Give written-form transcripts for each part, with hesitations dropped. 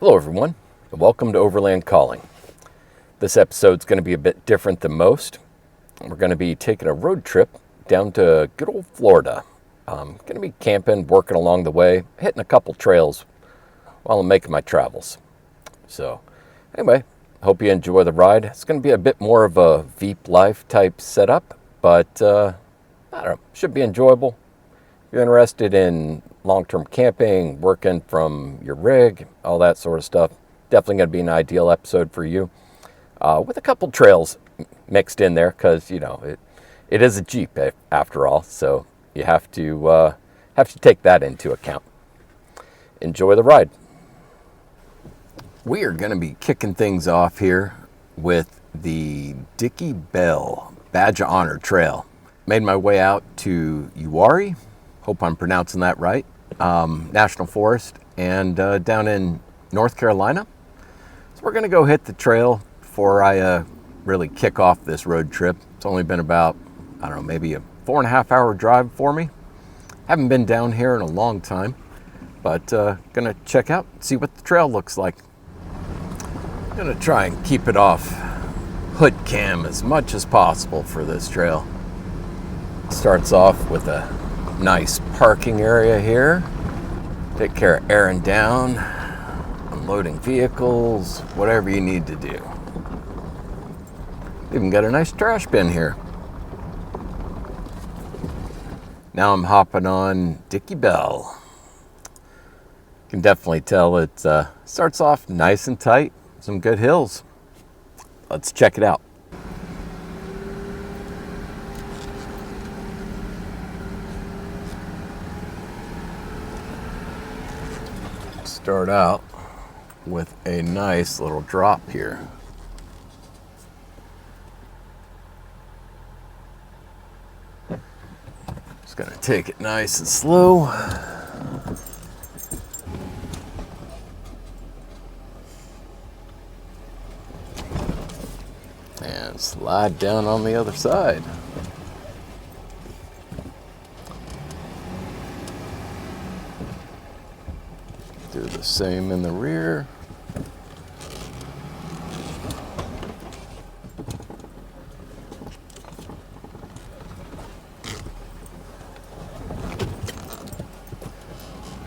Hello everyone, and welcome to Overland Calling. This episode's going to be a bit different than most. We're going to be taking a road trip down to good old Florida. I'm going to be camping, working along the way, hitting a couple trails while I'm making my travels. So anyway, hope you enjoy the ride. It's going to be a bit more of a Veep life type setup, but I don't know, should be enjoyable. If you're interested in long-term camping, working from your rig, all that sort of stuff, definitely going to be an ideal episode for you. With a couple trails mixed in there, because you know it is a Jeep after all, so you have to take that into account. Enjoy the ride. We are going to be kicking things off here with the Dicky Bell Badge of Honor Trail. Made my way out to Uwharrie, hope I'm pronouncing that right, National Forest, and down in North Carolina. So we're going to go hit the trail before I really kick off this road trip. It's only been about, I don't know, maybe a 4.5 hour drive for me. Haven't been down here in a long time, but going to check out, see what the trail looks like. Going to try and keep it off hood cam as much as possible for this trail. Starts off with a nice parking area here. Take care of airing down, unloading vehicles, whatever you need to do. Even got a nice trash bin here. Now I'm hopping on Dicky Bell. Can definitely tell it starts off nice and tight, some good hills. Let's check it out. Start out with a nice little drop here. Just gonna take it nice and slow. And slide down on the other side. Do the same in the rear.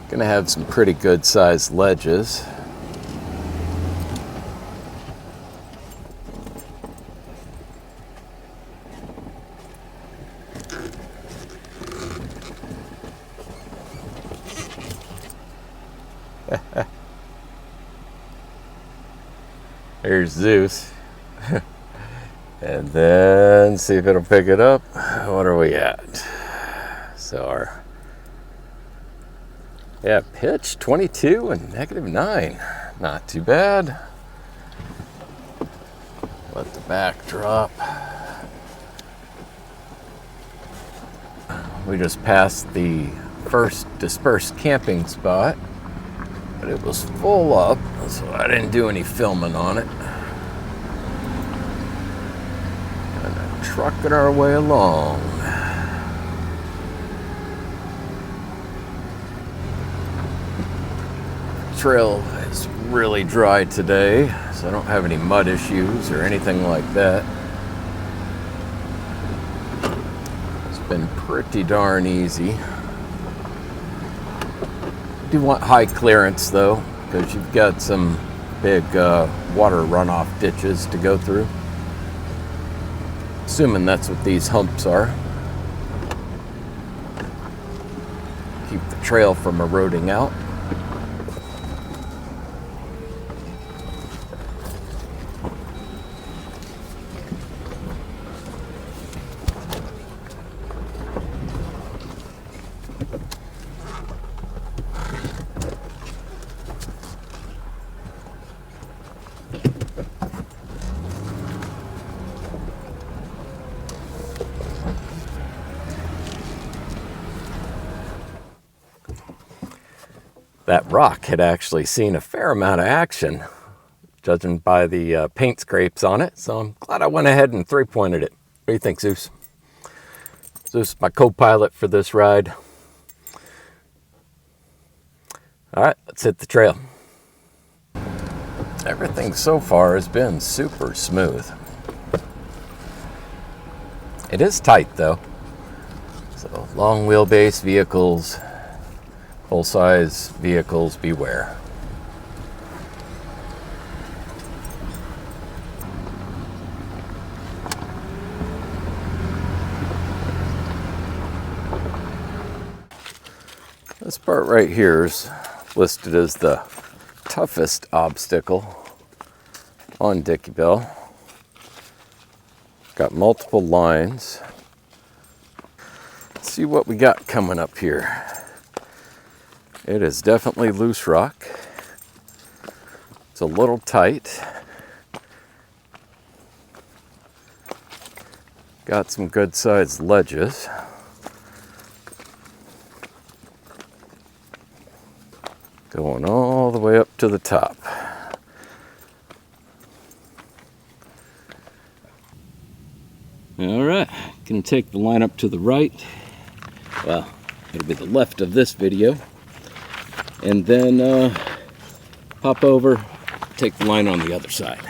Gonna have some pretty good sized ledges. Here's Zeus. And then see if it'll pick it up. What are we at? So pitch 22 and -9. Not too bad. Let the back drop. We just passed the first dispersed camping spot, but it was full up, so I didn't do any filming on it. Kind of trucking our way along. Trail is really dry today, so I don't have any mud issues or anything like that. It's been pretty darn easy. Do want high clearance though, because you've got some big water runoff ditches to go through. Assuming that's what these humps are. Keep the trail from eroding out. That rock had actually seen a fair amount of action, judging by the paint scrapes on it, so I'm glad I went ahead and 3-pointed it. What do you think, Zeus? Zeus is my co-pilot for this ride. All right, let's hit the trail. Everything so far has been super smooth. It is tight though. So long wheelbase vehicles, full-size vehicles, beware. This part right here is listed as the toughest obstacle on Dicky Bell. Got multiple lines. Let's see what we got coming up here. It is definitely loose rock. It's a little tight. Got some good sized ledges. Going all the way up to the top. All right, gonna take the line up to the right. Well, it'll be the left of this video. And then pop over, take the line on the other side.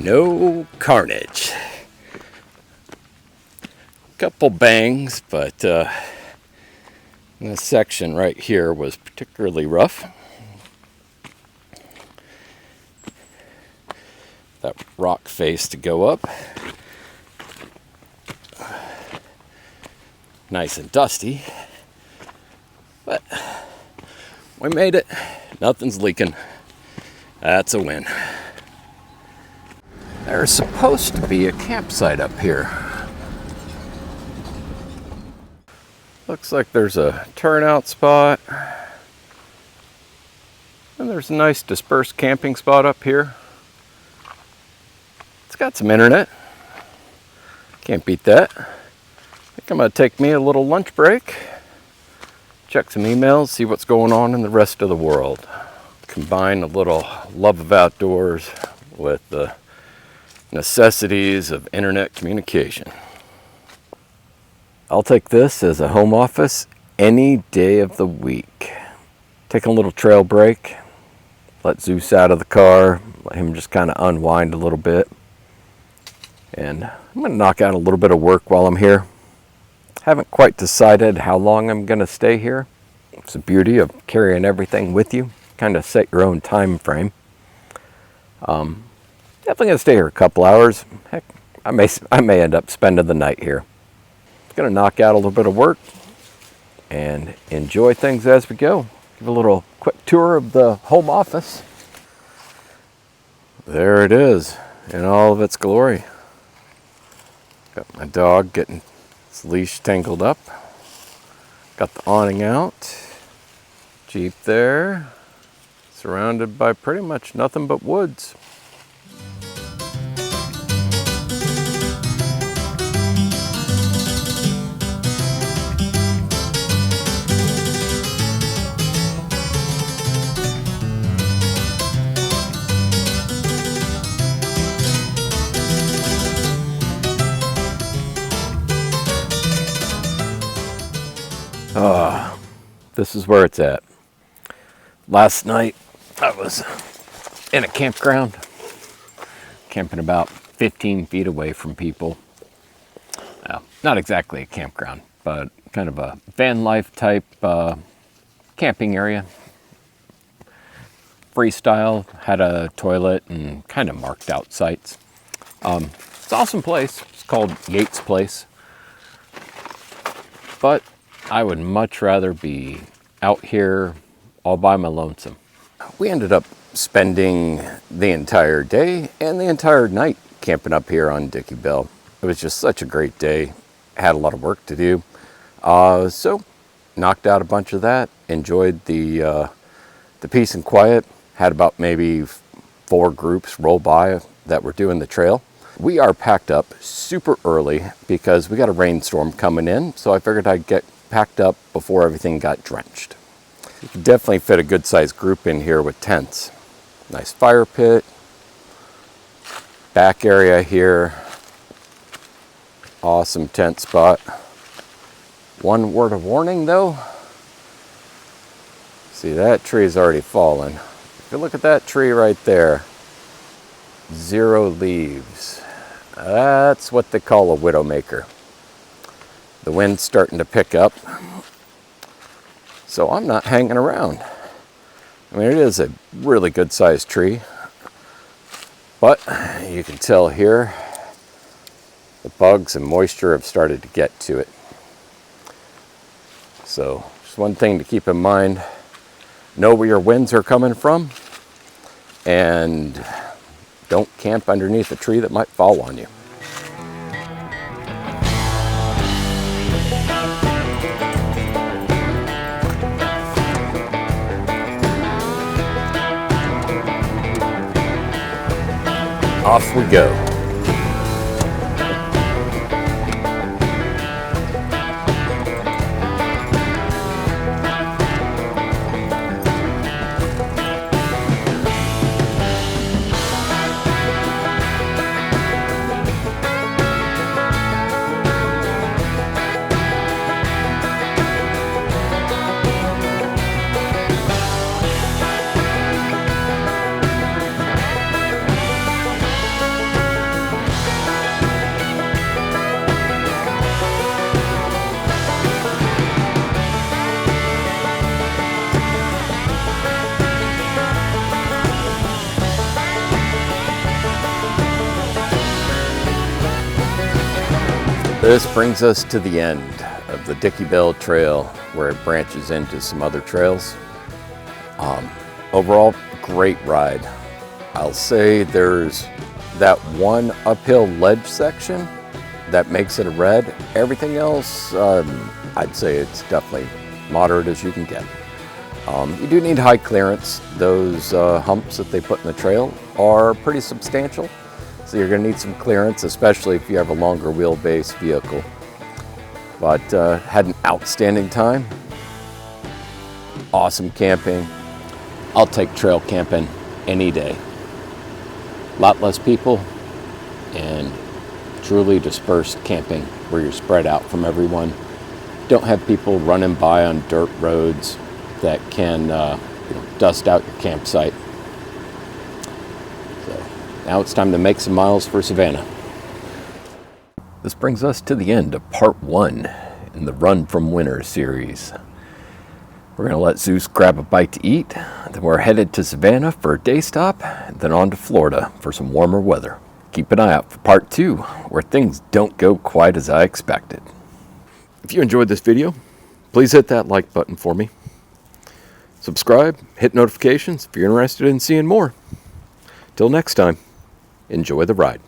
No carnage. Couple bangs, but this section right here was particularly rough. That rock face to go up. Nice and dusty. But we made it. Nothing's leaking. That's a win. There's supposed to be a campsite up here. Looks like there's a turnout spot. And there's a nice dispersed camping spot up here. It's got some internet. Can't beat that. I think I'm gonna take me a little lunch break. Check some emails, see what's going on in the rest of the world. Combine a little love of outdoors with the necessities of internet communication. I'll take this as a home office any day of the week. Taking a little trail break, let Zeus out of the car, let him just kind of unwind a little bit. And I'm going to knock out a little bit of work while I'm here. Haven't quite decided how long I'm going to stay here. It's the beauty of carrying everything with you. Kind of set your own time frame. Definitely going to stay here a couple hours. Heck, I may end up spending the night here. Going to knock out a little bit of work and enjoy things as we go. Give a little quick tour of the home office. There it is in all of its glory. Got my dog getting his leash tangled up. Got the awning out. Jeep there. Surrounded by pretty much nothing but woods. This is where it's at. Last night I was in a campground, camping about 15 feet away from people. Not exactly a campground, but kind of a van life type camping area freestyle, had a toilet and kind of marked out sites. It's an awesome place. It's called Yates Place. But I would much rather be out here all by my lonesome. We ended up spending the entire day and the entire night camping up here on Dicky Bell. It was just such a great day. Had a lot of work to do. So knocked out a bunch of that, enjoyed the peace and quiet. Had about maybe 4 groups roll by that were doing the trail. We are packed up super early because we got a rainstorm coming in, so I figured I'd get packed up before everything got drenched. You can definitely fit a good sized group in here with tents. Nice fire pit, back area here, awesome tent spot. One word of warning though, see that tree's already fallen. If you look at that tree right there, 0 leaves. That's what they call a Widowmaker. The wind's starting to pick up, so I'm not hanging around. I mean, it is a really good sized tree, but you can tell here the bugs and moisture have started to get to it. So just one thing to keep in mind, know where your winds are coming from and don't camp underneath a tree that might fall on you. Off we go. This brings us to the end of the Dicky Bell Trail, where it branches into some other trails. Overall, great ride. I'll say there's that one uphill ledge section that makes it a red. Everything else, I'd say it's definitely moderate as you can get. You do need high clearance. Those humps that they put in the trail are pretty substantial. So you're going to need some clearance, especially if you have a longer wheelbase vehicle. But had an outstanding time. Awesome camping. I'll take trail camping any day. A lot less people and truly dispersed camping where you're spread out from everyone. Don't have people running by on dirt roads that can dust out your campsite. Now it's time to make some miles for Savannah. This brings us to the end of part 1 in the Run from Winter series. We're going to let Zeus grab a bite to eat, then we're headed to Savannah for a day stop, and then on to Florida for some warmer weather. Keep an eye out for part 2, where things don't go quite as I expected. If you enjoyed this video, please hit that like button for me. Subscribe, hit notifications if you're interested in seeing more. Till next time. Enjoy the ride.